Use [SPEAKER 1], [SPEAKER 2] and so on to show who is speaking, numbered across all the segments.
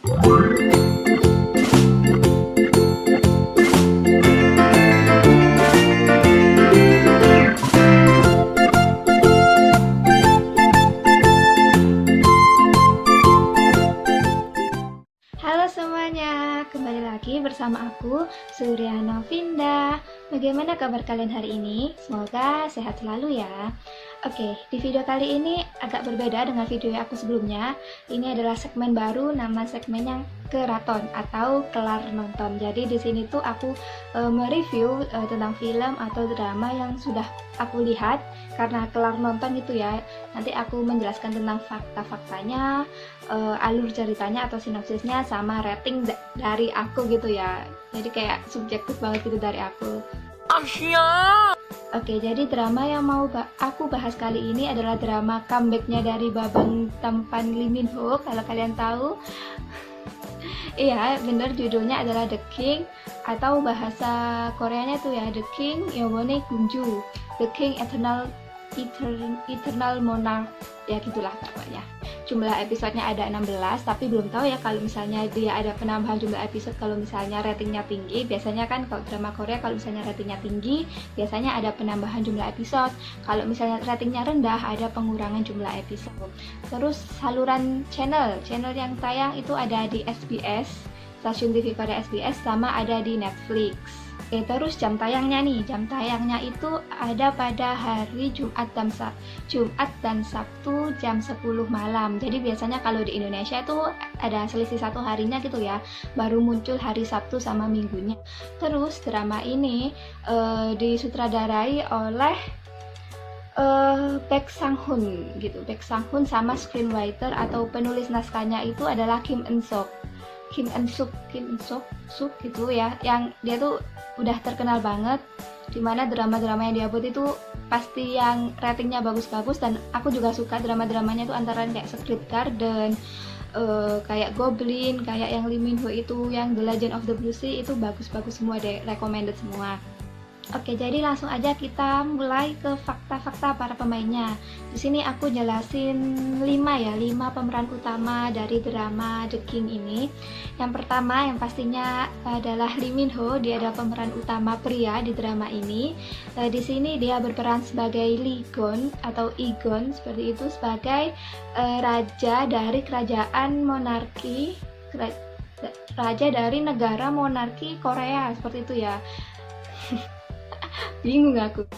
[SPEAKER 1] Halo semuanya, kembali lagi bersama aku, Surya Novinda. Bagaimana kabar kalian hari ini? Semoga sehat selalu ya. Oke, di video kali ini agak berbeda dengan video aku sebelumnya. Ini adalah segmen baru, nama segmennya Keraton atau Kelar Nonton. Jadi di sini tuh aku mereview tentang film atau drama yang sudah aku lihat karena kelar nonton gitu ya. Nanti aku menjelaskan tentang fakta-faktanya, alur ceritanya atau sinopsisnya, sama rating dari aku gitu ya. Jadi kayak subjektif banget gitu dari aku. Oke, jadi drama yang mau aku bahas kali ini adalah drama comebacknya dari Babang Tampan Lee Min Ho, kalau kalian tahu. Iya, bener, judulnya adalah The King, atau bahasa Koreanya tuh ya The King Yongwon의 군주, The King Eternal Monarch, ya gitulah pokoknya. Jumlah episodenya ada 16, tapi belum tahu ya kalau misalnya dia ada penambahan jumlah episode kalau misalnya ratingnya tinggi. Biasanya kan kalau drama Korea kalau misalnya ratingnya tinggi, biasanya ada penambahan jumlah episode. Kalau misalnya ratingnya rendah, ada pengurangan jumlah episode. Terus saluran channel yang tayang itu ada di SBS, stasiun TV pada SBS, sama ada di Netflix. Oke, terus jam tayangnya itu ada pada hari Jumat dan Sabtu jam 10 malam. Jadi biasanya kalau di Indonesia itu ada selisih satu harinya gitu ya, baru muncul hari Sabtu sama Minggunya. Terus drama ini disutradarai oleh Baek Sang-hoon gitu. Baek Sang-hoon sama screenwriter atau penulis naskahnya itu adalah Kim Eun-suk gitu ya, yang dia tuh udah terkenal banget, dimana drama-drama yang dia buat itu pasti yang ratingnya bagus-bagus. Dan aku juga suka drama-dramanya tuh antara kayak Secret Garden, kayak Goblin, kayak yang Lee Min Ho itu yang The Legend of the Blue Sea, itu bagus-bagus semua deh, recommended semua. Oke, jadi langsung aja kita mulai ke fakta-fakta para pemainnya. Di sini aku jelasin 5 pemeran utama dari drama The King ini. Yang pertama yang pastinya adalah Lee Min Ho, dia adalah pemeran utama pria di drama ini. Di sini dia berperan sebagai Lee Gon atau Igon seperti itu, sebagai raja dari kerajaan monarki, raja dari negara monarki Korea seperti itu ya. Bingung aku.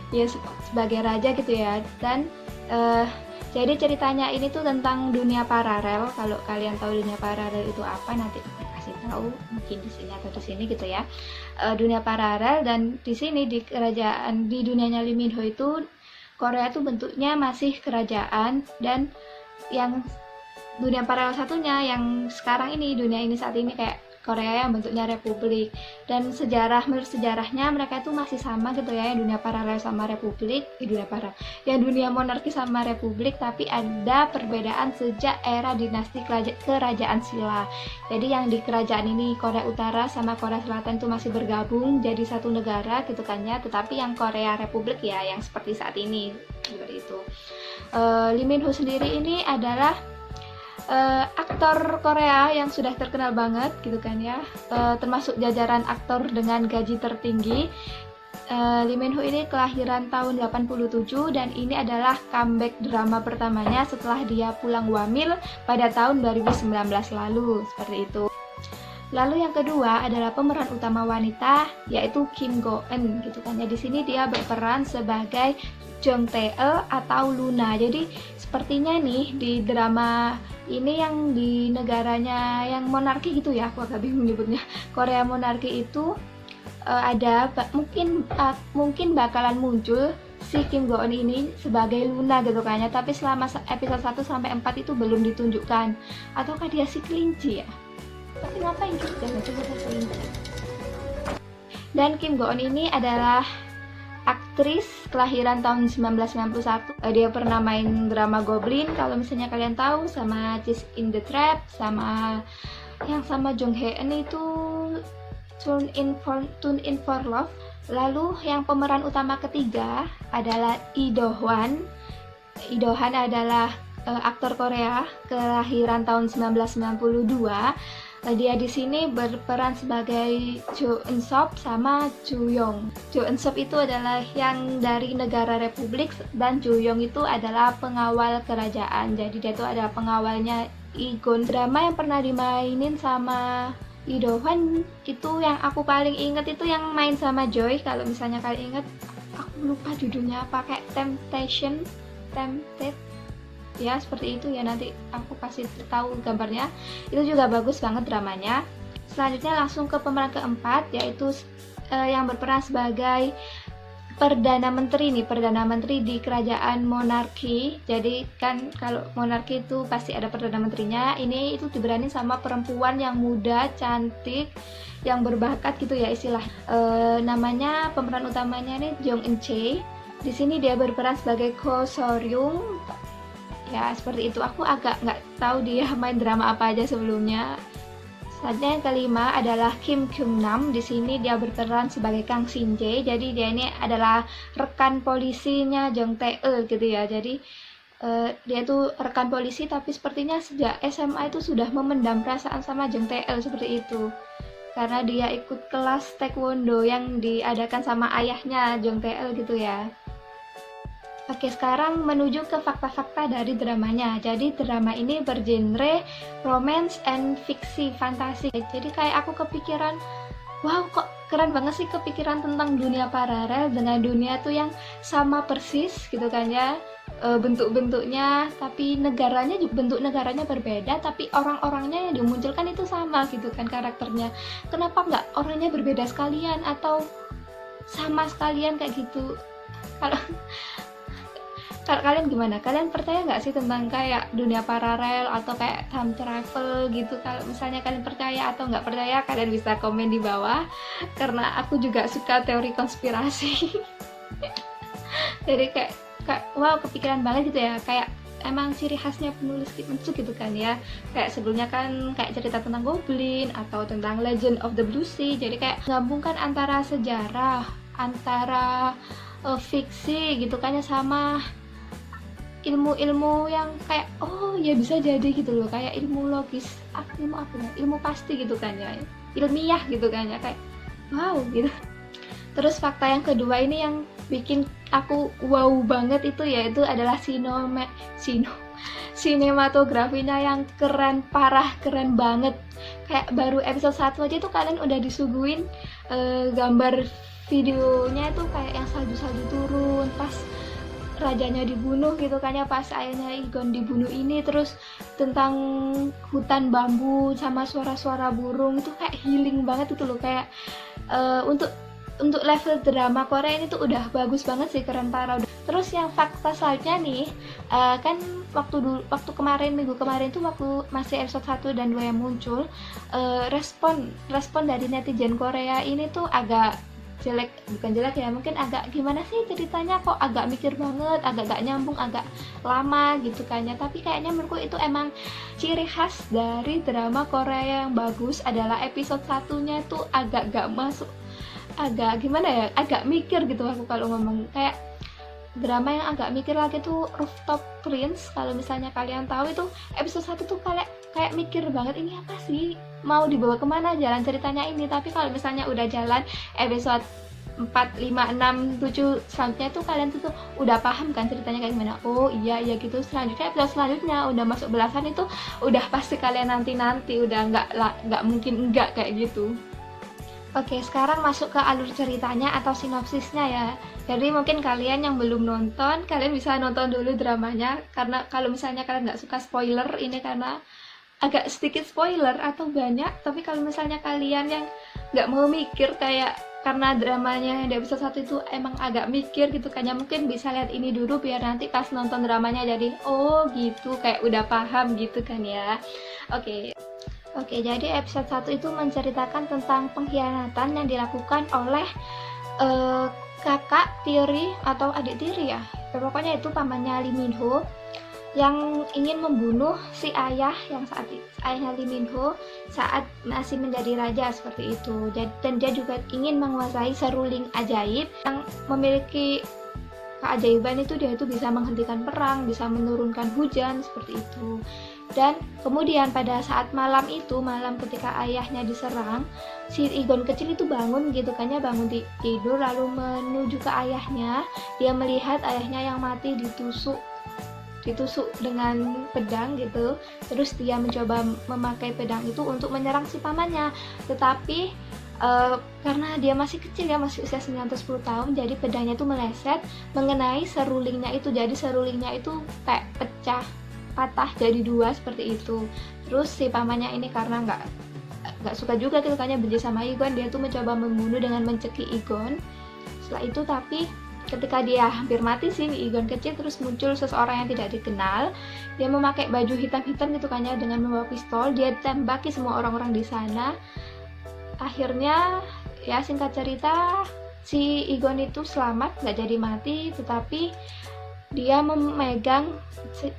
[SPEAKER 1] Ya sebagai raja gitu ya. Dan jadi ceritanya ini tuh tentang dunia paralel. Kalau kalian tahu dunia paralel itu apa, nanti aku kasih tahu mungkin di sini atau di sini gitu ya. Dunia paralel, dan di sini di kerajaan, di dunianya Lee Min Ho itu, Korea tuh bentuknya masih kerajaan, dan yang dunia paralel satunya yang sekarang ini, dunia ini saat ini kayak Korea yang bentuknya republik. Dan menurut sejarahnya mereka itu masih sama gitu ya, yang dunia paralel sama republik, yang dunia monarki sama republik, tapi ada perbedaan sejak era dinasti kerajaan Silla. Jadi yang di kerajaan ini Korea Utara sama Korea Selatan itu masih bergabung jadi satu negara gitu kan ya, tetapi yang Korea Republik ya yang seperti saat ini seperti itu. Lee Min Ho sendiri ini adalah aktor Korea yang sudah terkenal banget gitu kan ya, termasuk jajaran aktor dengan gaji tertinggi. Lee Min Ho ini kelahiran tahun 87, dan ini adalah comeback drama pertamanya setelah dia pulang wamil pada tahun 2019 lalu seperti itu. Lalu yang kedua adalah pemeran utama wanita, yaitu Kim Go Eun gitu kan ya. Di sini dia berperan sebagai Jong Tae-eul atau Luna. Jadi sepertinya nih di drama ini yang di negaranya yang monarki gitu ya, aku agak bingung nyebutnya, Korea monarki itu ada mungkin bakalan muncul si Kim Go Eun ini sebagai Luna gitu kayaknya, tapi selama episode 1 sampai 4 itu belum ditunjukkan. Ataukah dia si kelinci ya? Tapi ngapain juga coba kelinci. Dan Kim Go Eun ini adalah aktris kelahiran tahun 1991. Dia pernah main drama Goblin kalau misalnya kalian tahu, sama Cheese in the Trap, sama yang sama Jong Hae Eun itu Tune in for Love. Lalu yang pemeran utama ketiga adalah Lee Do Hwan. Lee Do Hwan adalah aktor Korea kelahiran tahun 1992. Dia di sini berperan sebagai Jo Eun Sop sama Ju Yong. Jo Eun Sop itu adalah yang dari negara Republik dan Ju Yong itu adalah pengawal kerajaan. Jadi dia itu adalah pengawalnya Igon. Drama yang pernah dimainin sama Lee Do Hwan itu yang aku paling inget itu yang main sama Joy. Kalau misalnya kalian inget, aku lupa judulnya apa, kayak Tempted ya, seperti itu ya, nanti aku kasih tahu gambarnya. Itu juga bagus banget dramanya. Selanjutnya langsung ke pemeran keempat, yaitu yang berperan sebagai Perdana Menteri di kerajaan monarki. Jadi kan kalau monarki itu pasti ada Perdana Menterinya. Ini itu diberanin sama perempuan yang muda, cantik, yang berbakat gitu ya istilah. Namanya pemeran utamanya nih Jong Eun Chae. Di sini dia berperan sebagai Ko Soryung. Ya seperti itu. Aku agak nggak tahu dia main drama apa aja sebelumnya. Selanjutnya yang kelima adalah Kim Kyung Nam. Di sini dia berperan sebagai Kang Shin Jae. Jadi dia ini adalah rekan polisinya Jong Tae-eul gitu ya. Jadi dia tuh rekan polisi, tapi sepertinya sejak SMA itu sudah memendam perasaan sama Jong Tae-eul seperti itu. Karena dia ikut kelas taekwondo yang diadakan sama ayahnya Jong Tae-eul gitu ya. Oke, sekarang menuju ke fakta-fakta dari dramanya. Jadi drama ini bergenre romance and fiksi fantasi. Jadi kayak aku kepikiran, wow kok keren banget sih kepikiran tentang dunia paralel dengan dunia tuh yang sama persis gitu kan ya. Bentuk-bentuknya, tapi negaranya juga bentuk negaranya berbeda, tapi orang-orangnya yang dimunculkan itu sama gitu kan karakternya. Kenapa nggak orangnya berbeda sekalian atau sama sekalian kayak gitu? Kalau kalian gimana? Kalian percaya nggak sih tentang kayak dunia paralel atau kayak time travel gitu? Kalau misalnya kalian percaya atau nggak percaya, kalian bisa komen di bawah. Karena aku juga suka teori konspirasi. Jadi kayak wow kepikiran banget gitu ya. Kayak emang ciri khasnya penulis Stephen Chow gitu kan ya. Kayak sebelumnya kan kayak cerita tentang Goblin atau tentang Legend of the Blue Sea. Jadi kayak gabungkan antara sejarah, antara fiksi gitu kan ya, sama ilmu-ilmu yang kayak oh ya bisa jadi gitu loh, kayak ilmu logis, ilmu pasti gitu kan ya, ilmiah gitu kan ya, kayak wow gitu. Terus fakta yang kedua ini yang bikin aku wow banget itu yaitu adalah sinematografinya yang keren parah, keren banget. Kayak baru episode 1 aja itu kalian udah disuguhin gambar videonya itu kayak yang salju-salju turun pas rajanya dibunuh gitu kan ya, pas ayahnya Igon dibunuh ini, terus tentang hutan bambu sama suara-suara burung itu kayak healing banget itu loh, kayak untuk level drama Korea ini tuh udah bagus banget sih, keren parah. Terus yang fakta selanjutnya nih, kan waktu kemarin, minggu kemarin tuh waktu masih episode 1 dan 2 yang muncul, respon dari netizen Korea ini tuh agak bukan jelek ya, mungkin agak gimana sih ceritanya, kok agak mikir banget, agak gak nyambung, agak lama gitu kan ya. Tapi kayaknya menurutku itu emang ciri khas dari drama Korea yang bagus adalah episode 1-nya tuh agak gak masuk, agak gimana ya, agak mikir gitu aku kalau ngomong. Kayak drama yang agak mikir lagi tuh Rooftop Prince. Kalau misalnya kalian tahu itu episode 1 tuh kayak mikir banget, ini apa sih, mau dibawa kemana jalan ceritanya ini. Tapi kalau misalnya udah jalan episode 4, 5, 6, 7 selanjutnya tuh kalian tuh udah paham kan ceritanya kayak gimana. Oh iya gitu. Selanjutnya episode selanjutnya udah masuk belasan itu udah pasti kalian nanti udah nggak mungkin enggak kayak gitu. Oke, sekarang masuk ke alur ceritanya atau sinopsisnya ya. Jadi mungkin kalian yang belum nonton, kalian bisa nonton dulu dramanya. Karena kalau misalnya kalian nggak suka spoiler, ini karena agak sedikit spoiler atau banyak. Tapi kalau misalnya kalian yang nggak mau mikir, kayak karena dramanya di episode 1 itu emang agak mikir gitu kan ya, mungkin bisa lihat ini dulu biar nanti pas nonton dramanya jadi oh gitu, kayak udah paham gitu kan ya. Oke, jadi episode 1 itu menceritakan tentang pengkhianatan yang dilakukan oleh kakak tiri atau adik tiri ya. Pokoknya itu pamannya Lee Min Ho. yang ingin membunuh si ayah yang saat ayahnya Lee Min Ho saat masih menjadi raja seperti itu. Dan dia juga ingin menguasai seruling ajaib yang memiliki keajaiban itu, dia itu bisa menghentikan perang, bisa menurunkan hujan seperti itu. Dan kemudian pada saat malam ketika ayahnya diserang, si Igon kecil itu bangun gitu kan ya, bangun tidur lalu menuju ke ayahnya. Dia melihat ayahnya yang mati ditusuk dengan pedang gitu. Terus dia mencoba memakai pedang itu untuk menyerang si pamannya, tetapi karena dia masih kecil ya, masih usia 9 atau 10 tahun, jadi pedangnya itu meleset mengenai serulingnya itu. Jadi serulingnya itu kayak patah jadi 2 seperti itu. Terus si pamannya ini karena nggak suka juga gitu, kayaknya benci sama Igon, dia tuh mencoba membunuh dengan mencekik Igon. Setelah itu tapi ketika dia hampir mati sih Igon kecil, terus muncul seseorang yang tidak dikenal. Dia memakai baju hitam-hitam gitu kan ya, dengan membawa pistol. Dia tembaki semua orang-orang di sana. Akhirnya ya singkat cerita si Igon itu selamat, nggak jadi mati, tetapi dia memegang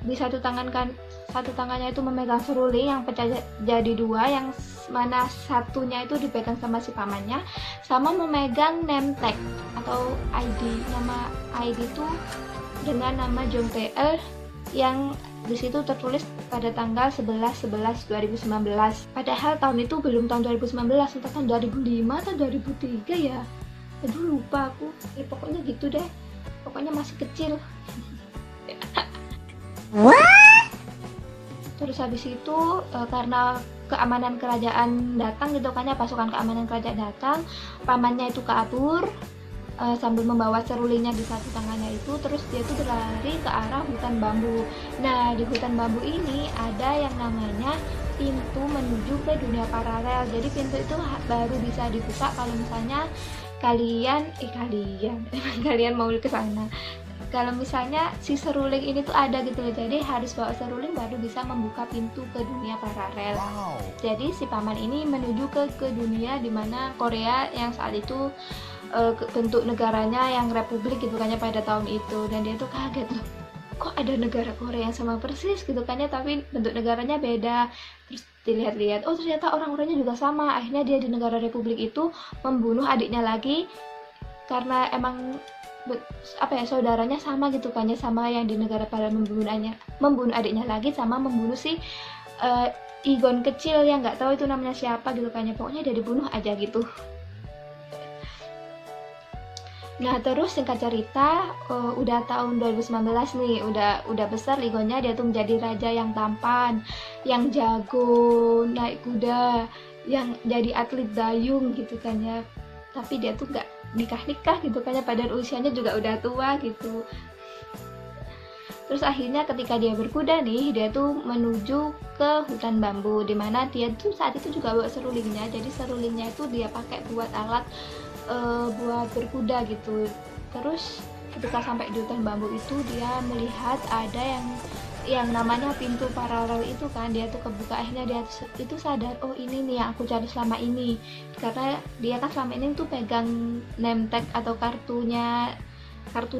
[SPEAKER 1] di satu tangannya itu memegang seruling yang pecah jadi 2, yang mana satunya itu dipegang sama si pamannya, sama memegang name tag atau ID. Nama ID itu dengan nama Jong Tae-el yang di situ tertulis pada tanggal 11/11/2019. Padahal tahun itu belum tahun 2019, entah tahun 2005 atau 2003 ya. Aduh lupa aku. Ya pokoknya gitu deh. Pokoknya masih kecil. Terus habis itu karena keamanan kerajaan datang gitu kan ya, pasukan keamanan kerajaan datang, pamannya itu kabur sambil membawa serulingnya di satu tangannya itu. Terus dia tuh berlari ke arah hutan bambu. Nah di hutan bambu ini ada yang namanya pintu menuju ke dunia paralel. Jadi pintu itu baru bisa dibuka kalau misalnya kalian kalian mau ke sana. Kalau misalnya si seruling ini tuh ada gitu loh, jadi harus bawa seruling baru bisa membuka pintu ke dunia paralel. Wow. Jadi si paman ini menuju ke dunia dimana Korea yang saat itu bentuk negaranya yang republik gitu kan ya pada tahun itu. Dan dia tuh kaget loh, kok ada negara Korea yang sama persis gitu kan ya, tapi bentuk negaranya beda. Terus dilihat-lihat, oh ternyata orang-orangnya juga sama. Akhirnya dia di negara republik itu membunuh adiknya lagi, karena emang saudaranya sama gitu kan ya, sama yang di negara paralel, membunuh adiknya lagi, sama membunuh si Igon kecil yang nggak tahu itu namanya siapa gitu kan ya, pokoknya dia dibunuh aja gitu. Nah terus singkat cerita udah tahun 2019 nih, udah besar Igonnya, dia tuh menjadi raja yang tampan, yang jago naik kuda, yang jadi atlet dayung gitu kan ya. Tapi dia tuh nggak nikah gitu kan ya, padahal usianya juga udah tua gitu. Terus akhirnya ketika dia berkuda nih, dia tuh menuju ke hutan bambu, dimana dia tuh saat itu juga bawa serulingnya. Jadi serulingnya itu dia pakai buat alat buat berkuda gitu. Terus ketika sampai di hutan bambu itu, dia melihat ada yang namanya pintu paralel itu kan, dia tuh kebuka. Akhirnya dia itu sadar, oh ini nih yang aku cari selama ini, karena dia kan selama ini tuh pegang name tag atau kartu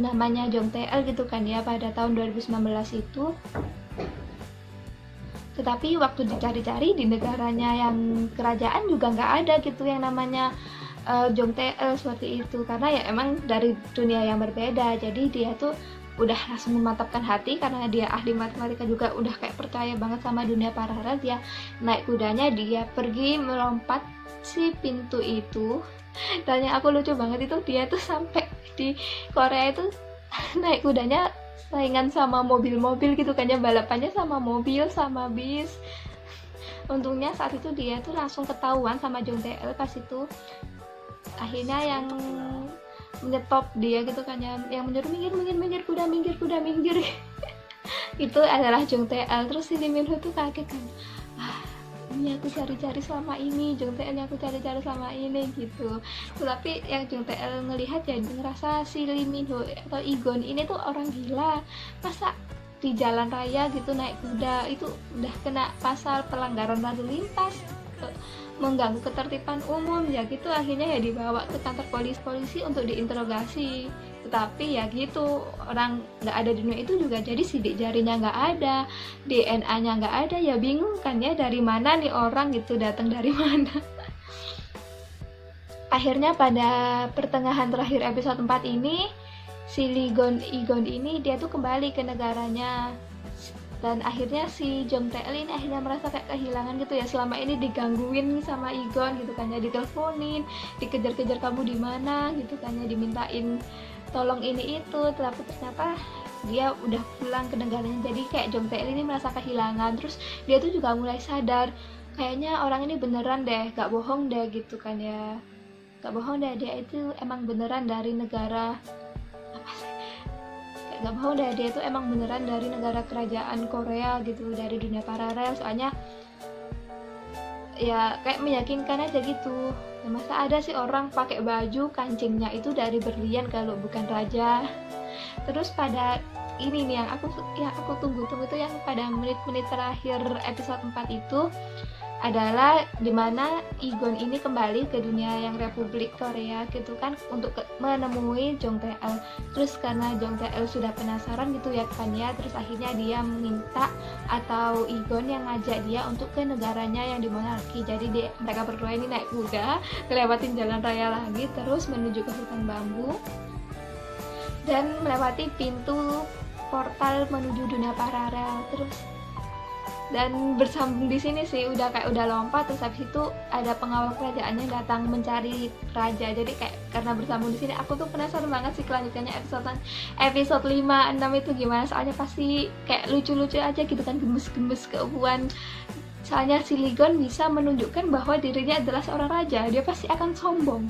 [SPEAKER 1] namanya Jong Tae-el gitu kan ya pada tahun 2019 itu. Tetapi waktu dicari-cari di negaranya yang kerajaan juga nggak ada gitu yang namanya Jong Tae-el seperti itu, karena ya emang dari dunia yang berbeda. Jadi dia tuh udah langsung memantapkan hati, karena dia ahli matematika juga, udah kayak percaya banget sama dunia paralel. Dia naik kudanya, dia pergi melompat si pintu itu. Dan yang aku lucu banget itu, dia tuh sampai di Korea itu naik kudanya saingan sama mobil-mobil gitu kan ya, balapannya sama mobil sama bis. Untungnya saat itu dia tuh langsung ketahuan sama Jong Tae-el pas itu. Akhirnya yang menyetop dia gitu kan ya, yang menyuruh minggir kuda minggir itu adalah Jong Tae-el. Terus si Lee Min Ho tuh kaget kan, ini aku cari-cari selama ini, Jong Tae-el yang aku cari-cari selama ini gitu. Tetapi yang Jong Tae-el ngelihat ya, ngerasa si Lee Min Ho atau Igon ini tuh orang gila, masa di jalan raya gitu naik kuda, itu udah kena pasal pelanggaran lalu lintas, mengganggu ketertiban umum ya gitu. Akhirnya ya dibawa ke kantor polisi untuk diinterogasi. Tetapi ya gitu, orang nggak ada di dunia itu juga jadi sidik jarinya nggak ada, DNA-nya nggak ada, ya bingung kan ya dari mana nih orang gitu, datang dari mana. Akhirnya pada pertengahan terakhir episode 4 ini, si Igon ini dia tuh kembali ke negaranya. Dan akhirnya si Jong Tae-il ini akhirnya merasa kayak kehilangan gitu ya, selama ini digangguin sama Igon gitu kan ya, diteleponin, dikejar-kejar kamu di mana gitu kan ya, dimintain tolong ini itu, tapi ternyata dia udah pulang ke negaranya. Jadi kayak Jong Tae-il ini merasa kehilangan, terus dia tuh juga mulai sadar kayaknya orang ini beneran deh, gak bohong deh gitu kan ya, gak bohong deh, dia itu emang beneran dari negara apa sih, gak bohong deh, dia itu emang beneran dari negara kerajaan Korea gitu, dari dunia paralel. Soalnya ya kayak meyakinkan aja gitu, ya, masa ada sih orang pakai baju kancingnya itu dari berlian kalau bukan raja. Terus pada ini nih yang aku tunggu-tunggu tuh, yang pada menit-menit terakhir episode 4 itu adalah dimana Igon ini kembali ke dunia yang Republik Korea gitu kan, untuk menemui Jong Tae-il. Terus karena Jong Tae-il sudah penasaran gitu ya kan ya, terus akhirnya dia meminta atau Igon yang ngajak dia untuk ke negaranya yang di monarki. Jadi mereka berdua ini naik kuda, ngelewatin jalan raya lagi, terus menuju ke hutan bambu dan melewati pintu portal menuju dunia paralel. Terus dan bersambung di sini sih, udah lompat, terus habis itu ada pengawal kerajaannya datang mencari raja. Jadi kayak karena bersambung di sini, aku tuh penasaran banget sih kelanjutannya episode 5, 6 itu gimana. Soalnya pasti kayak lucu-lucu aja gitu kan, gemes-gemes keuuan. Soalnya si Ligon bisa menunjukkan bahwa dirinya adalah seorang raja, dia pasti akan sombong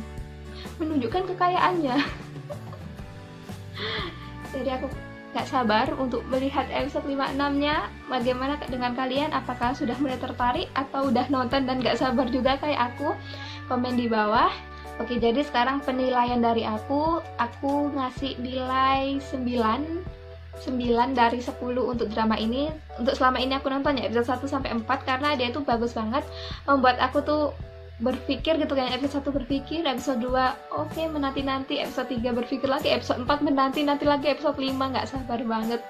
[SPEAKER 1] menunjukkan kekayaannya. Jadi aku gak sabar untuk melihat episode 5-6-nya. Bagaimana dengan kalian? Apakah sudah mulai tertarik atau udah nonton dan gak sabar juga kayak aku? Komen di bawah. Oke, jadi sekarang penilaian dari aku ngasih nilai 9 dari 10 untuk drama ini. Untuk selama ini aku nonton ya episode 1 sampai 4 karena dia itu bagus banget, membuat aku tuh berpikir gitu kan. Episode 1 berpikir, episode 2 oke, menanti-nanti, episode 3 berpikir lagi, episode 4 menanti-nanti lagi, episode 5 nggak sabar banget.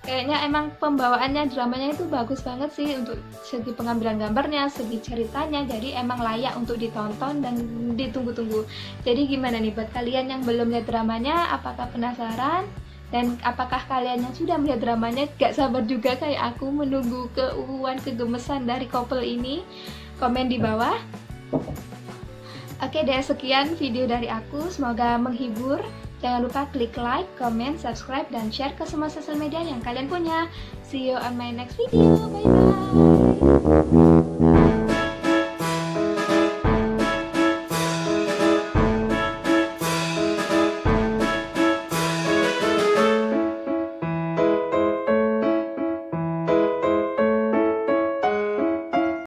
[SPEAKER 1] Kayaknya emang pembawaannya, dramanya itu bagus banget sih, untuk segi pengambilan gambarnya, segi ceritanya, jadi emang layak untuk ditonton dan ditunggu-tunggu. Jadi gimana nih buat kalian yang belum lihat dramanya, apakah penasaran? Dan apakah kalian yang sudah melihat dramanya gak sabar juga kayak aku menunggu keuuan kegemesan dari couple ini? Komen di bawah. Oke deh, sekian video dari aku, semoga menghibur. Jangan lupa klik like, comment, subscribe, dan share ke semua sosial media yang kalian punya. See you on my next video, bye bye.